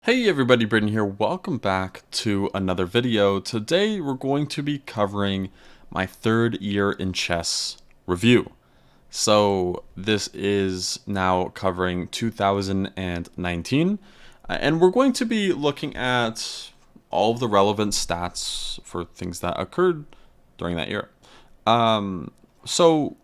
Hey everybody, Braden here. Welcome back to another video. Today we're going to be covering my third year in chess review. So this is now covering 2019, and we're going to be looking at all of the relevant stats for things that occurred during that year. So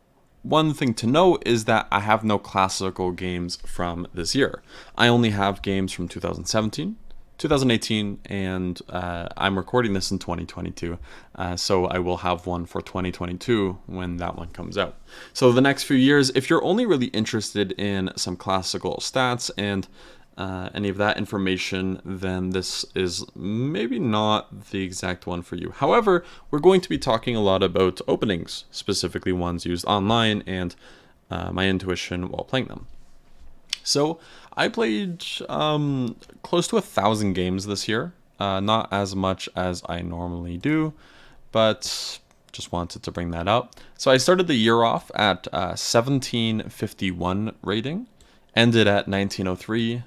one thing to note is that I have no classical games from this year. I only have games from 2017, 2018, and I'm recording this in 2022. So I will have one for 2022 when that one comes out. So the next few years, if you're only really interested in some classical stats and any of that information, then this is maybe not the exact one for you. However, we're going to be talking a lot about openings, specifically ones used online, and my intuition while playing them. So I played close to 1,000 games this year, not as much as I normally do, but just wanted to bring that up. So I started the year off at 1751 rating, ended at 1903.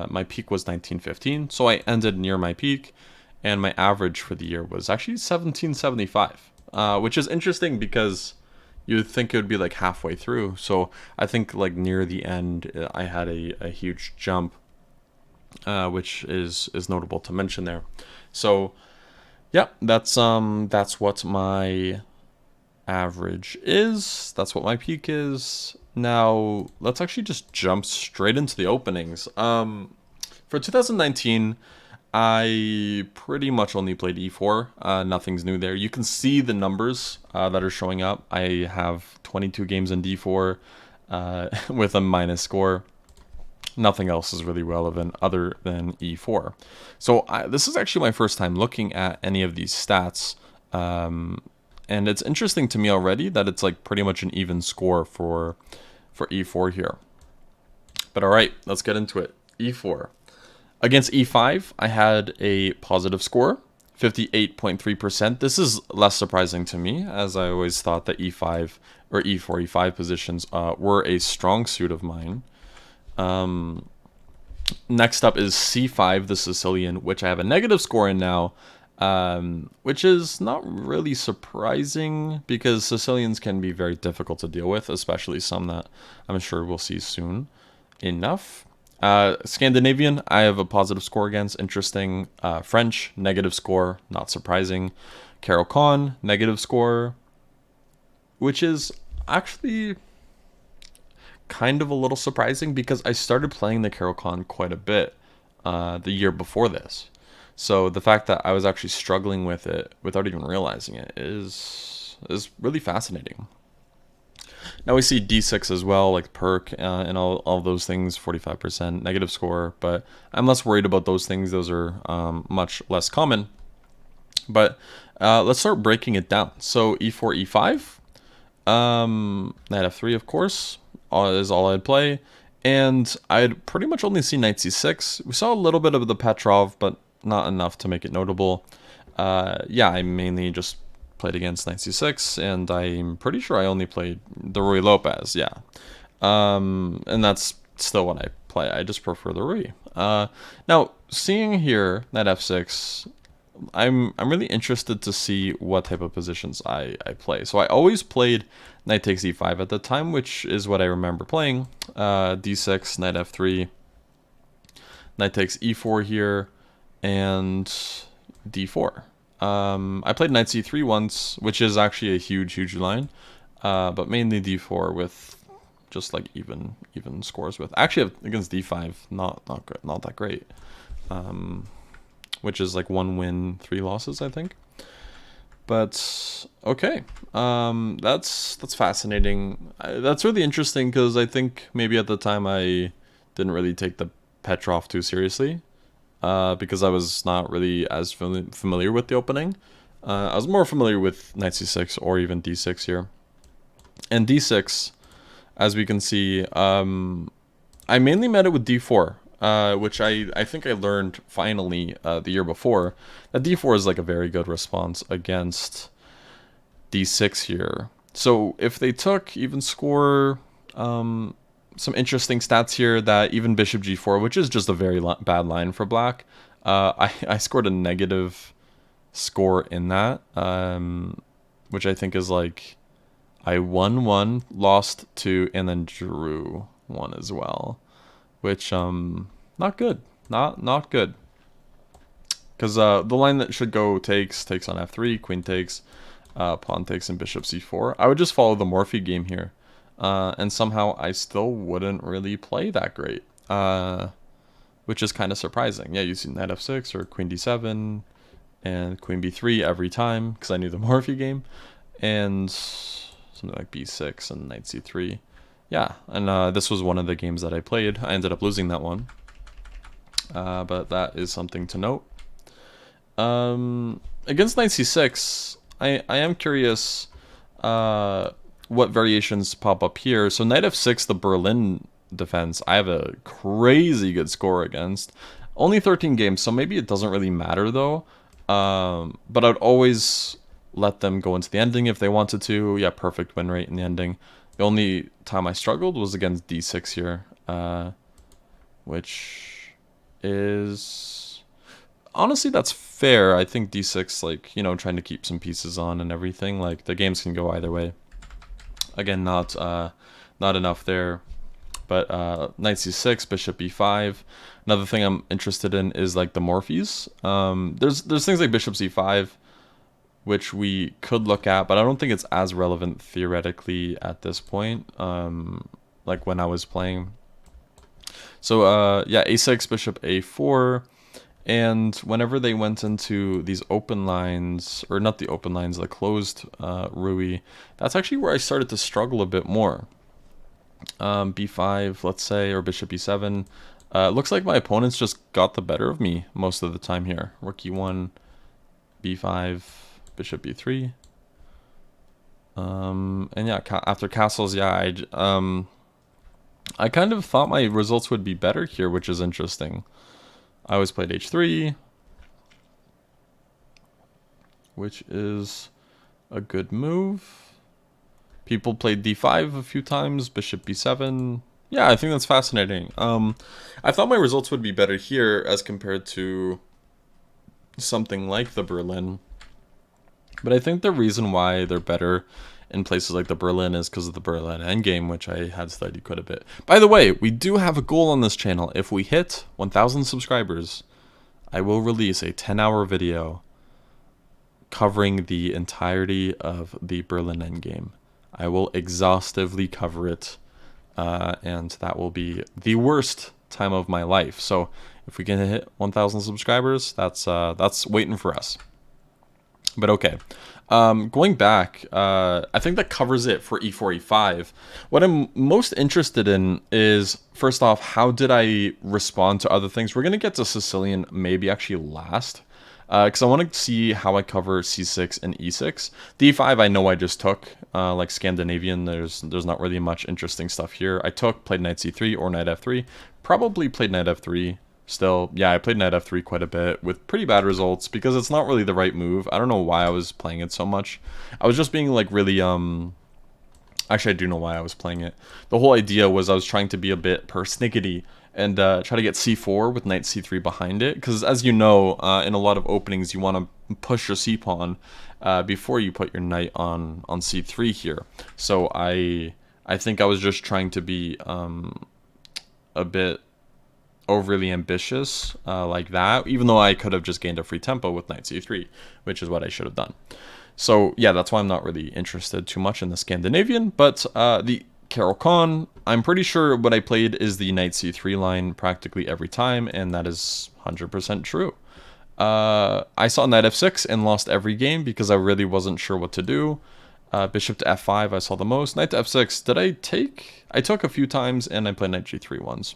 My peak was 1915, so I ended near my peak, and my average for the year was actually 1775, which is interesting because you'd think it would be like halfway through. So I think like near the end, I had a huge jump, which is notable to mention there. So yeah, that's what my average is. That's what my peak is. Now, let's actually just jump straight into the openings. For 2019, I pretty much only played e4. Nothing's new there. You can see the numbers that are showing up. I have 22 games in d4 with a minus score. Nothing else is really relevant other than e4. So this is actually my first time looking at any of these stats. And it's interesting to me already that it's like pretty much an even score for e4 here. But all right, let's get into it. e4. Against e5, I had a positive score, 58.3%. This is less surprising to me, as I always thought that e5 or e4, e5 positions were a strong suit of mine. Next up is c5, the Sicilian, which I have a negative score in now, which is not really surprising because Sicilians can be very difficult to deal with, especially some that I'm sure we'll see soon enough. Scandinavian, I have a positive score against. Interesting. French, negative score, not surprising. Caro-Kann, negative score, which is actually kind of a little surprising because I started playing the Caro-Kann quite a bit the year before this. So the fact that I was actually struggling with it without even realizing it is really fascinating. Now we see d6 as well, like perk and all those things, 45% negative score, but I'm less worried about those things. Those are much less common. But let's start breaking it down. So e4, e5, knight f3, of course, is all I'd play. And I'd pretty much only see knight c6. We saw a little bit of the Petrov, but not enough to make it notable. Yeah, I mainly just played against knight c6, and I'm pretty sure I only played the Ruy Lopez, yeah. And that's still what I play. I just prefer the Ruy. Now, seeing here knight f6, I'm really interested to see what type of positions I play. So I always played knight takes e5 at the time, which is what I remember playing. d6, knight f3, knight takes e4 here, and d4. I played knight c3 once, which is actually a huge line, but mainly d4 with just like even scores with. Actually, against d5, not that great, which is like 1 win, 3 losses, I think. But okay, that's fascinating. That's really interesting because I think maybe at the time I didn't really take the Petrov too seriously. Because I was not really as familiar with the opening. I was more familiar with knight c6 or even d6 here. And d6, as we can see, I mainly met it with d4, which I think I learned finally the year before, that d4 is like a very good response against d6 here. So if they took even score, some interesting stats here that even bishop g4, which is just a very bad line for black, I scored a negative score in that, which I think is like I won 1, lost 2, and then drew 1 as well, which not good, not good. Because the line that should go takes on f3, queen takes, pawn takes, and bishop c4. I would just follow the Morphy game here, and somehow I still wouldn't really play that great, which is kind of surprising. Yeah, you see knight f6 or queen d7 and queen b3 every time because I knew the Morphy game, and something like b6 and knight c3. Yeah, and this was one of the games that I played. I ended up losing that one, but that is something to note. Against knight c6, I am curious what variations pop up here. So knight f6, the Berlin defense, I have a crazy good score against. Only 13 games, so maybe it doesn't really matter though. But I'd always let them go into the ending if they wanted to. Yeah, perfect win rate in the ending. The only time I struggled was against d6 here, which is... honestly, that's fair. I think d6, like, you know, trying to keep some pieces on and everything. Like, the games can go either way. Again, not enough there. But knight c6, bishop b5. Another thing I'm interested in is, like, the Morphys. There's things like bishop c5, which we could look at, but I don't think it's as relevant theoretically at this point, like when I was playing. So, yeah, a6, bishop a4. And whenever they went into these open lines, or not the open lines, the closed Rui, that's actually where I started to struggle a bit more. b5, let's say, or bishop e7. Looks like my opponents just got the better of me most of the time here. Rook e1, b5, bishop b3. And yeah, after castles, yeah, I kind of thought my results would be better here, which is interesting. I always played h3, which is a good move. People played d5 a few times, bishop b7. Yeah, I think that's fascinating. I thought my results would be better here as compared to something like the Berlin. But I think the reason why they're better in places like the Berlin is because of the Berlin endgame, which I had studied quite a bit. By the way, we do have a goal on this channel. If we hit 1,000 subscribers, I will release a 10-hour video covering the entirety of the Berlin endgame. I will exhaustively cover it, and that will be the worst time of my life. So if we can hit 1,000 subscribers, that's waiting for us. But okay, going back, I think that covers it for e4, e5. What I'm most interested in is, first off, how did I respond to other things? We're going to get to Sicilian maybe actually last, because I want to see how I cover c6 and e6. d5 I know I just took, like Scandinavian, there's not really much interesting stuff here. I played knight c3 or knight f3, probably played knight f3. Still, yeah, I played knight f3 quite a bit with pretty bad results because it's not really the right move. I don't know why I was playing it so much. I was just being like really, actually I do know why I was playing it. The whole idea was I was trying to be a bit persnickety and try to get c4 with knight c3 behind it. Because as you know, in a lot of openings, you want to push your c-pawn before you put your knight on c3 here. So I think I was just trying to be a bit overly ambitious like that, even though I could have just gained a free tempo with knight c3, which is what I should have done. So yeah, that's why I'm not really interested too much in the Scandinavian. But the Caro-Kann, I'm pretty sure what I played is the knight c3 line practically every time, and that is 100% true. I saw knight f6 and lost every game because I really wasn't sure what to do. Bishop to f5 I saw the most. Knight to f6, did I take? I took a few times, and I played knight g3 once.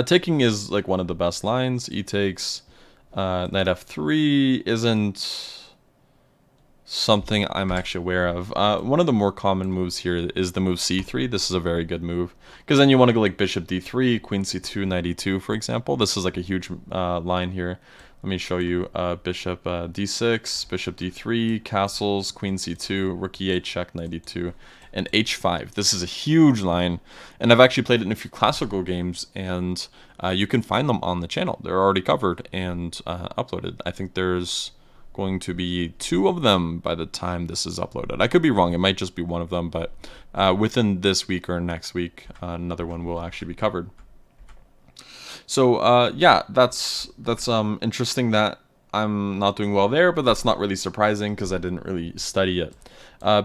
Taking is like one of the best lines. E takes, knight f3 isn't something I'm actually aware of. One of the more common moves here is the move c3. This is a very good move because then you want to go like bishop d3, queen c2, knight e2, for example. This is like a huge line here. Let me show you. Bishop d6, bishop d3, castles, queen c2, rook e8 check, knight e2, and h5. This is a huge line, and I've actually played it in a few classical games, and you can find them on the channel. They're already covered and uploaded. I think there's going to be 2 of them by the time this is uploaded. I could be wrong. It might just be 1 of them, but within this week or next week, another one will actually be covered. So yeah, that's interesting that I'm not doing well there, but that's not really surprising because I didn't really study it.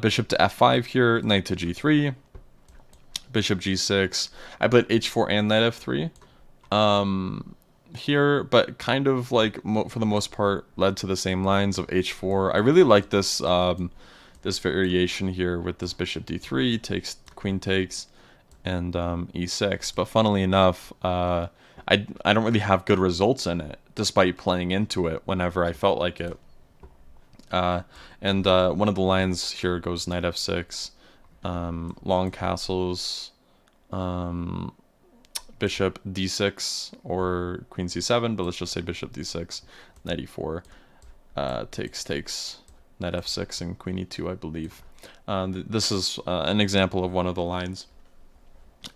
Bishop to f5 here, knight to g3, bishop g6. I played h4 and knight f3 here, but kind of like for the most part led to the same lines of h4. I really like this this variation here with this bishop d3 takes, queen takes, and e6. But funnily enough, I don't really have good results in it, despite playing into it whenever I felt like it. And one of the lines here goes knight f6, long castles, bishop d6 or queen c7, but let's just say bishop d6, knight e4, takes, knight f6, and queen e2, I believe. This is an example of one of the lines.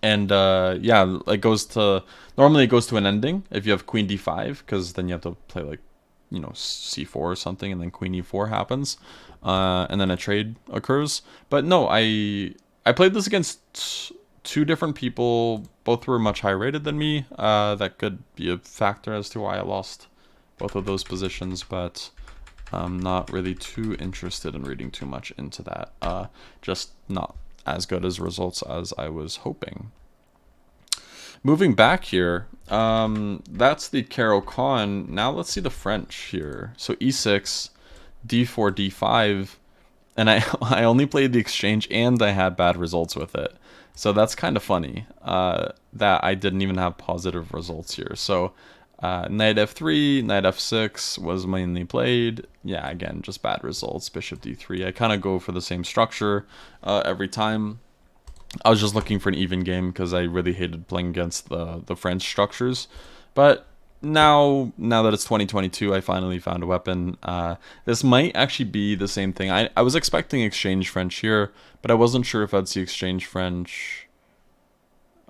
And yeah, it goes to, normally it goes to an ending if you have queen d5, because then you have to play like, you know, c4 or something, and then queen e4 happens, and then a trade occurs. But no, I played this against 2 different people. Both were much higher rated than me. That could be a factor as to why I lost both of those positions, but I'm not really too interested in reading too much into that. Just not as good as results as I was hoping. Moving back here, that's the Caro-Kann. Now let's see the French here. So e6, d4, d5, and I only played the exchange and I had bad results with it. So that's kind of funny that I didn't even have positive results here. So knight f3, knight f6 was mainly played. Yeah, again, just bad results. Bishop d3. I kind of go for the same structure every time. I was just looking for an even game because I really hated playing against the French structures. But now that it's 2022, I finally found a weapon. This might actually be the same thing. I was expecting exchange French here, but I wasn't sure if I'd see exchange French.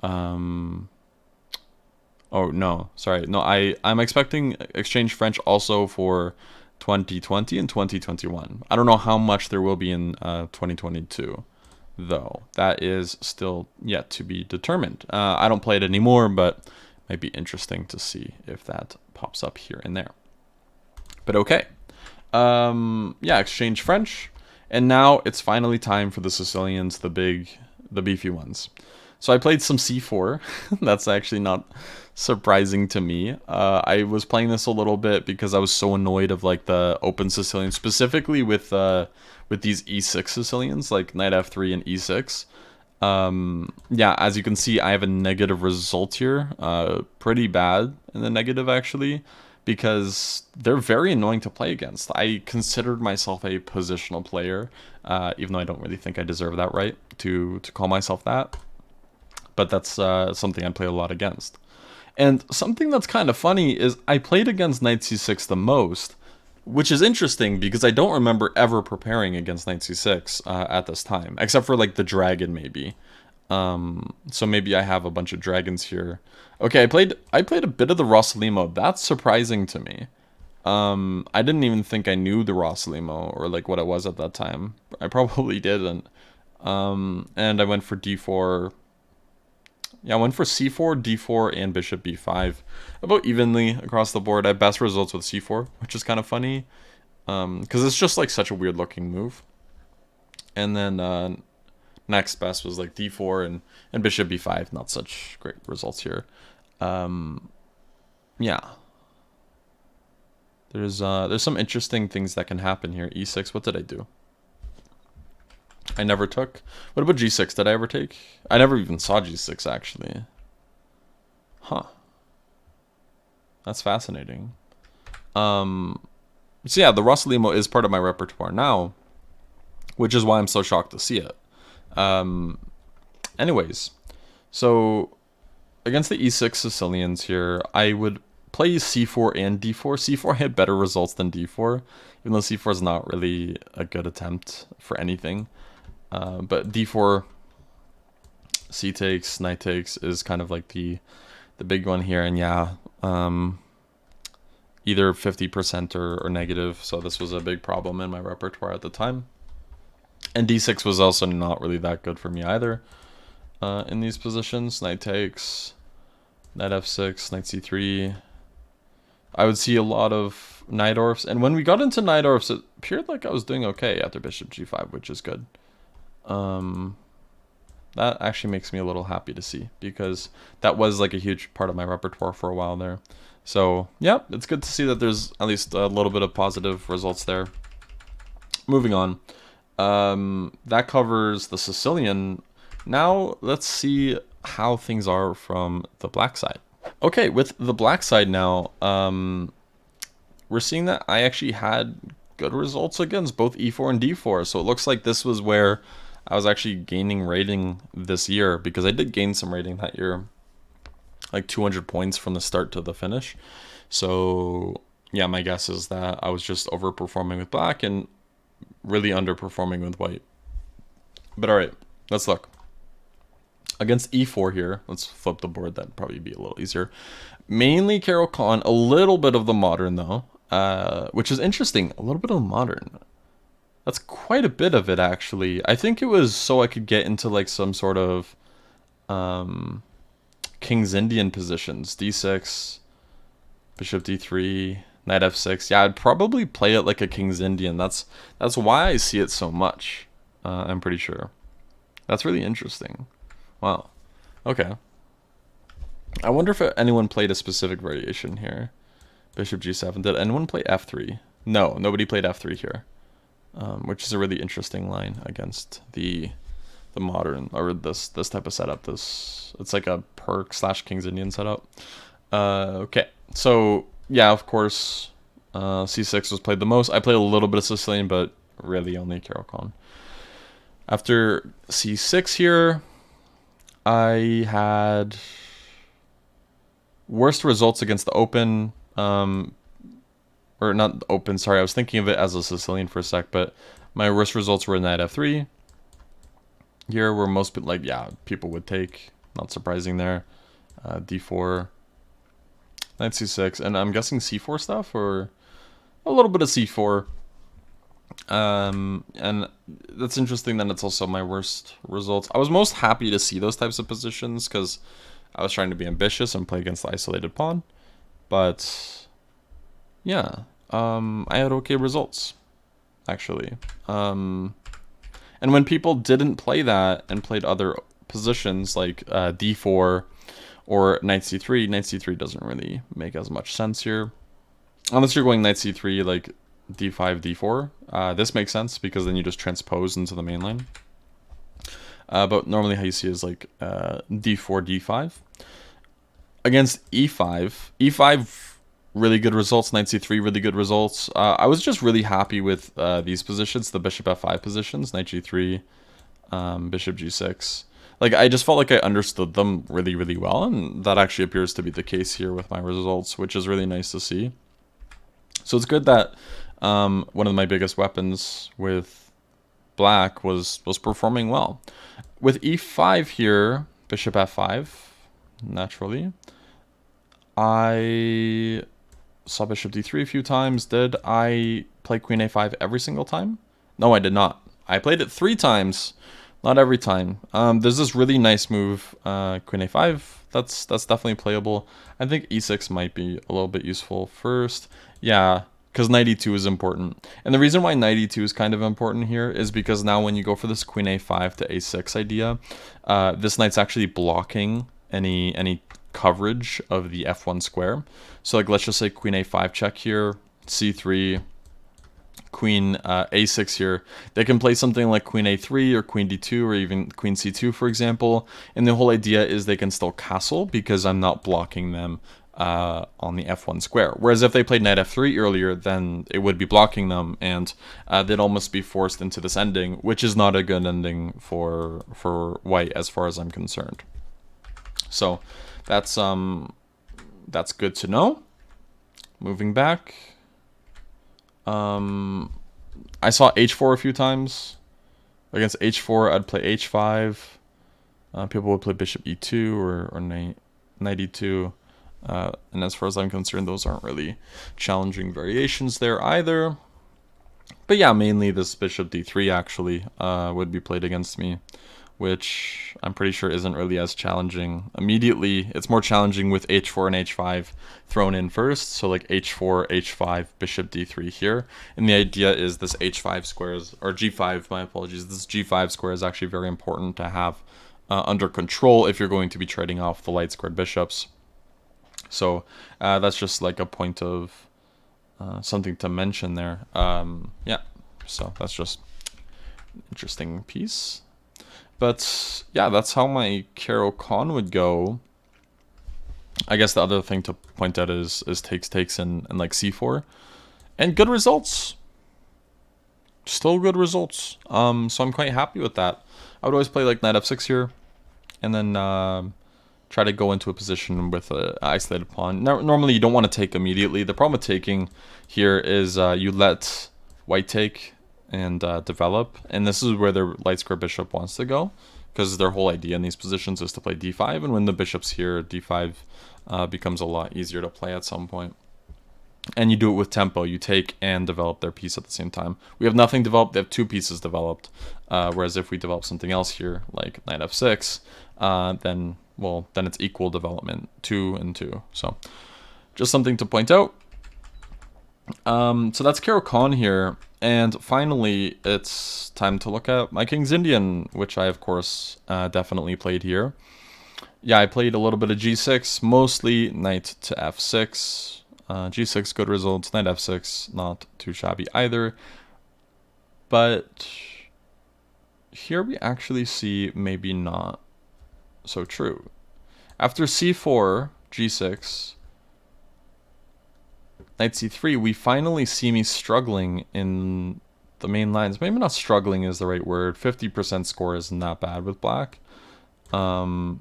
Oh, no, sorry. No, I'm expecting exchange French also for 2020 and 2021. I don't know how much there will be in 2022, though. That is still yet to be determined. I don't play it anymore, but it might be interesting to see if that pops up here and there. But okay. Yeah, exchange French. And now it's finally time for the Sicilians, the beefy ones. So I played some c4. That's actually not surprising to me. I was playing this a little bit because I was so annoyed of like the open Sicilians, specifically with these e6 Sicilians, like knight f3 and e6. Yeah, as you can see, I have a negative result here. Pretty bad in the negative, actually, because they're very annoying to play against. I considered myself a positional player, even though I don't really think I deserve that right to call myself that. But that's something I play a lot against. And something that's kind of funny is I played against knight c6 the most, which is interesting because I don't remember ever preparing against knight c6 at this time, except for like the dragon maybe. So maybe I have a bunch of dragons here. Okay, I played a bit of the Rossolimo. That's surprising to me. I didn't even think I knew the Rossolimo or like what it was at that time. I probably didn't. And I went for d4. Yeah, I went for c4, d4, and bishop b5. About evenly across the board. I had best results with c4, which is kind of funny. Because it's just like such a weird looking move. And then next best was like d4 and bishop b5. Not such great results here. Yeah. There's some interesting things that can happen here. e6, what did I do? I never took. What about g6? Did I ever take? I never even saw g6, actually. Huh. That's fascinating. So yeah, the Rossolimo is part of my repertoire now, which is why I'm so shocked to see it. Anyways, so against the e6 Sicilians here, I would play c4 and d4. c4 had better results than d4, even though c4 is not really a good attempt for anything. But d4, c takes, knight takes is kind of like the big one here. And yeah, either 50% or negative. So this was a big problem in my repertoire at the time. And d6 was also not really that good for me either in these positions. Knight takes, knight f6, knight c3. I would see a lot of knight orfs. And when we got into knight orfs, it appeared like I was doing okay after bishop g5, which is good. That actually makes me a little happy to see, because that was like a huge part of my repertoire for a while there. So yeah, it's good to see that there's at least a little bit of positive results there. Moving on. That covers the Sicilian. Now let's see how things are from the black side. Okay, with the black side now, we're seeing that I actually had good results against both e4 and d4. So it looks like this was where I was actually gaining rating this year, because I did gain some rating that year, like 200 points from the start to the finish. So yeah, my guess is that I was just overperforming with black and really underperforming with white. But all right, let's look. Against e4 here, let's flip the board, that'd probably be a little easier. Mainly Caro-Kann, a little bit of the modern though, which is interesting, a little bit of the modern. That's quite a bit of it, actually. I think it was so I could get into like some sort of King's Indian positions. d6, bishop d3, knight f6. Yeah, I'd probably play it like a King's Indian. That's why I see it so much, I'm pretty sure. That's really interesting. Wow. Okay. I wonder if anyone played a specific variation here. Bishop g7. Did anyone play f3? No, nobody played f3 here. Which is a really interesting line against the modern, or this type of setup. It's like a Perk / King's Indian setup. Okay, so yeah, of course, c6 was played the most. I played a little bit of Sicilian, but really only Caro-Kann. After c6 here, I had worst results against the open, or not open, sorry, I was thinking of it as a Sicilian for a sec, but my worst results were knight f3. Here, where most, like, yeah, people would take, not surprising there. d4, knight c6, and I'm guessing c4 stuff, or a little bit of c4. And that's interesting that it's also my worst results. I was most happy to see those types of positions, because I was trying to be ambitious and play against the isolated pawn. But yeah, I had okay results, actually. And when people didn't play that and played other positions like d4 or knight c3 doesn't really make as much sense here. Unless you're going knight c3 like d5, d4. This makes sense, because then you just transpose into the main line. But normally how you see is like d4, d5. Against e5, really good results. Knight c3, really good results. I was just really happy with these positions, the bishop f5 positions, knight g3, bishop g6. Like, I just felt like I understood them really, really well, and that actually appears to be the case here with my results, which is really nice to see. So it's good that one of my biggest weapons with black was performing well. With e5 here, bishop f5, naturally, I saw bishop d3 a few times. Did I play queen a5 every single time? No, I did not. I played it 3 times, not every time. There's this really nice move, queen a5. That's definitely playable. I think e6 might be a little bit useful first. Yeah, because knight e2 is important. And the reason why knight e2 is kind of important here is because now when you go for this queen a5 to a6 idea, this knight's actually blocking any coverage of the f1 square. So like, let's just say queen a5 check here, c3, queen a6 here. They can play something like queen a3 or queen d2 or even queen c2, for example. And the whole idea is they can still castle because I'm not blocking them on the f1 square. Whereas if they played knight f3 earlier, then it would be blocking them, and they'd almost be forced into this ending, which is not a good ending for white as far as I'm concerned. So that's good to know. Moving back, I saw h4 a few times. Against h4, I'd play h5. People would play bishop e2 or knight e2. And as far as I'm concerned, those aren't really challenging variations there either. But yeah, mainly this bishop d3 actually would be played against me, which I'm pretty sure isn't really as challenging immediately. It's more challenging with h4 and h5 thrown in first. So like h4, h5, bishop d3 here. And the idea is this h5 squares, or g5, my apologies, this g5 square is actually very important to have under control if you're going to be trading off the light squared bishops. So that's just like a point of something to mention there. Yeah, so that's just an interesting piece. But yeah, that's how my Caro-Kann would go. I guess the other thing to point out is takes and like c4. And good results. Still good results. So I'm quite happy with that. I would always play like knight f6 here. And then try to go into a position with an isolated pawn. Now, normally you don't want to take immediately. The problem with taking here is you let white take and develop, and this is where their light square bishop wants to go, because their whole idea in these positions is to play d5, and when the bishop's here, d5 becomes a lot easier to play at some point. And you do it with tempo. You take and develop their piece at the same time. We have nothing developed, they have two pieces developed, whereas if we develop something else here, like knight f6, then it's equal development, 2 and 2. So just something to point out. So that's Caro-Kann here. And finally, it's time to look at my King's Indian, which I, of course, definitely played here. Yeah, I played a little bit of g6, mostly knight to f6. G6, good results. Knight f6, not too shabby either. But here we actually see maybe not so true. After c4, g6, knight c3, we finally see me struggling in the main lines. Maybe not struggling is the right word. 50% score isn't that bad with black. Now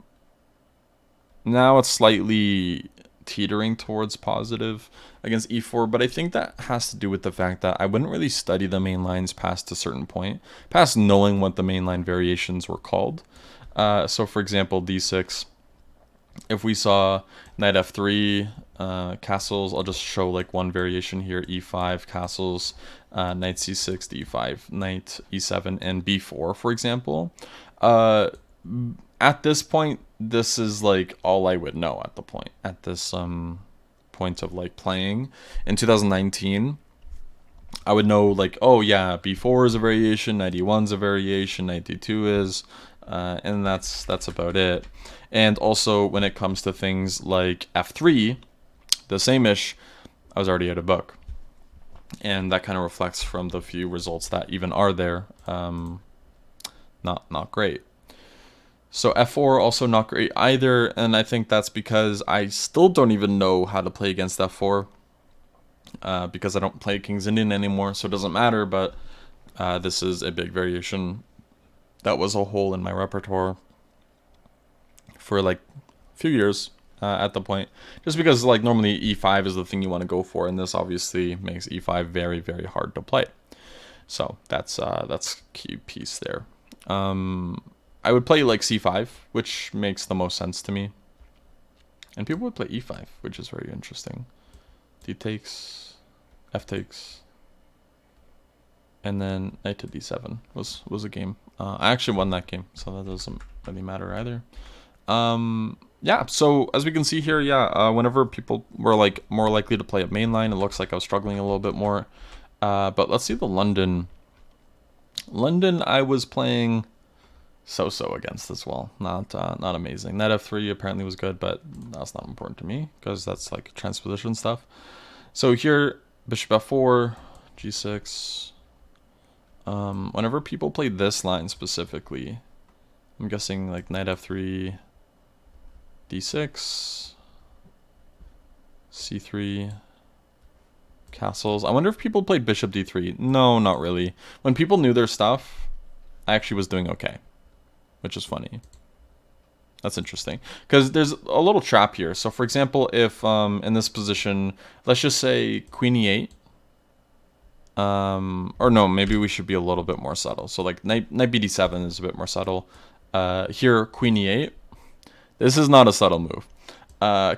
it's slightly teetering towards positive against e4, but I think that has to do with the fact that I wouldn't really study the main lines past a certain point, past knowing what the mainline variations were called. So for example, d6, if we saw knight f3, castles, I'll just show like one variation here, e5, castles, knight c6, d5, knight e7, and b4, for example. At this point, this is like all I would know at this point of like playing. In 2019, I would know like, oh yeah, b4 is a variation, knight e1 is a variation, knight d2 is, and that's about it. And also when it comes to things like f3, the same-ish, I was already out of book. And that kind of reflects from the few results that even are there. Not great. So f4 also not great either, and I think that's because I still don't even know how to play against f4, because I don't play King's Indian anymore, so it doesn't matter, but this is a big variation that was a hole in my repertoire for like a few years at the point, just because like normally e5 is the thing you want to go for, and this obviously makes e5 very, very hard to play. So that's key piece there. I would play like c5, which makes the most sense to me. And people would play e5, which is very interesting. D takes, f takes, and then knight to d7 was a game. I actually won that game, so that doesn't really matter either. Yeah, so as we can see here, yeah, whenever people were like more likely to play at mainline, it looks like I was struggling a little bit more. But let's see the London. London, I was playing so-so against as well. Not amazing. Knight f3 apparently was good, but that's not important to me because that's like transposition stuff. So here, bishop f4, g6. Whenever people play this line specifically, I'm guessing like knight f3, d6, c3, castles. I wonder if people played bishop d3. No, not really. When people knew their stuff, I actually was doing okay, which is funny. That's interesting because there's a little trap here. So for example, if in this position, let's just say queen e8, Or no, maybe we should be a little bit more subtle. So like knight bd7 is a bit more subtle. Here, queen e8. This is not a subtle move.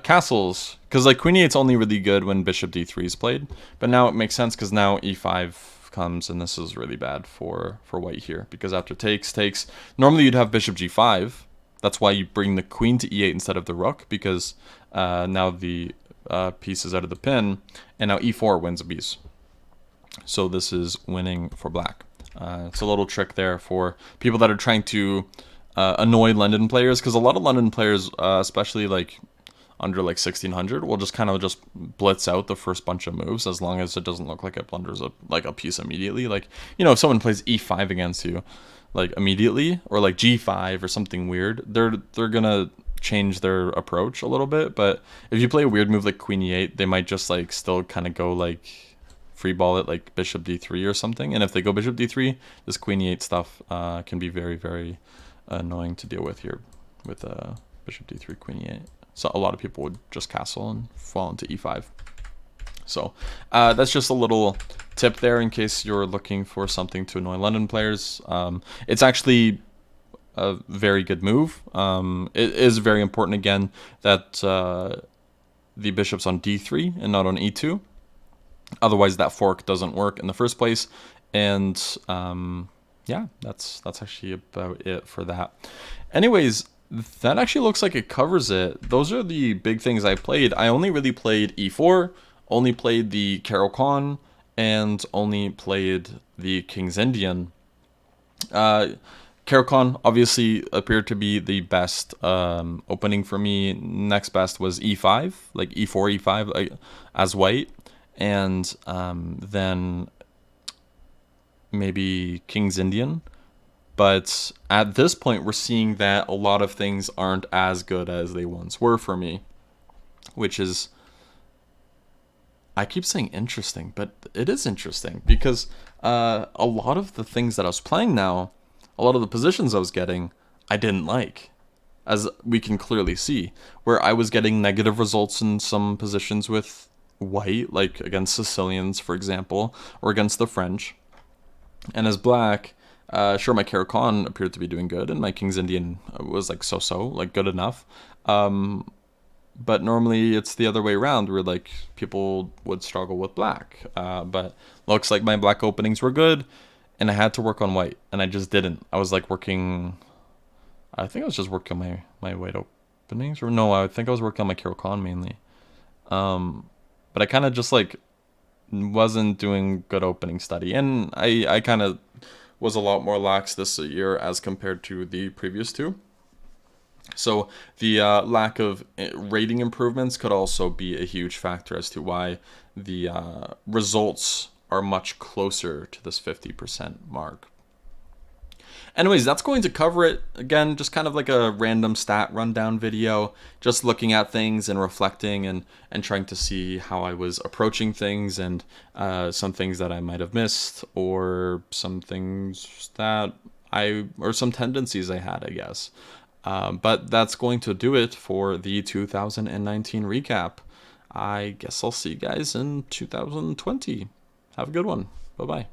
Castles, because like queen e8's only really good when bishop d3 is played, but now it makes sense because now e5 comes, and this is really bad for white here, because after takes, normally you'd have bishop g5. That's why you bring the queen to e8 instead of the rook, because now the piece is out of the pin, and now e4 wins a piece. So this is winning for black. It's a little trick there for people that are trying to annoy London players, because a lot of London players, especially like under like 1600, will just kind of just blitz out the first bunch of moves as long as it doesn't look like it blunders a piece immediately. Like, you know, if someone plays e5 against you like immediately, or like g5 or something weird, they're gonna change their approach a little bit. But if you play a weird move like queen e8, they might just like still kind of go like free ball it like bishop d3 or something. And if they go bishop d3, this queen e8 stuff can be very, very annoying to deal with here with bishop d3, queen e8. So a lot of people would just castle and fall into e5. So that's just a little tip there in case you're looking for something to annoy London players. It's actually a very good move. It is very important, again, that the bishop's on d3 and not on e2. Otherwise, that fork doesn't work in the first place. And yeah, that's actually about it for that. Anyways, that actually looks like it covers it. Those are the big things I played. I only really played e4, only played the Caro-Kann, and only played the King's Indian. Caro-Kann obviously appeared to be the best opening for me. Next best was e5, like e4, e5 as white, and then maybe King's Indian. But at this point, we're seeing that a lot of things aren't as good as they once were for me, which is, I keep saying interesting, but it is interesting because a lot of the things that I was playing now, a lot of the positions I was getting, I didn't like, as we can clearly see, where I was getting negative results in some positions with white, like against Sicilians, for example, or against the French. And as black, sure, my Caro-Kann appeared to be doing good, and my King's Indian was like so-so, like good enough. But normally it's the other way around, where like people would struggle with black. But looks like my black openings were good, and I had to work on white, and I just didn't. I was like working, I think I was just working on my white openings, or no, I think I was working on my Caro-Kann mainly. But I kind of just like wasn't doing good opening study, and I kind of was a lot more lax this year as compared to the previous two. So the lack of rating improvements could also be a huge factor as to why the results are much closer to this 50% mark. Anyways, that's going to cover it. Again, just kind of like a random stat rundown video, just looking at things and reflecting and trying to see how I was approaching things, and some things that I might have missed, or some things that or some tendencies I had, I guess. But that's going to do it for the 2019 recap. I guess I'll see you guys in 2020. Have a good one. Bye-bye.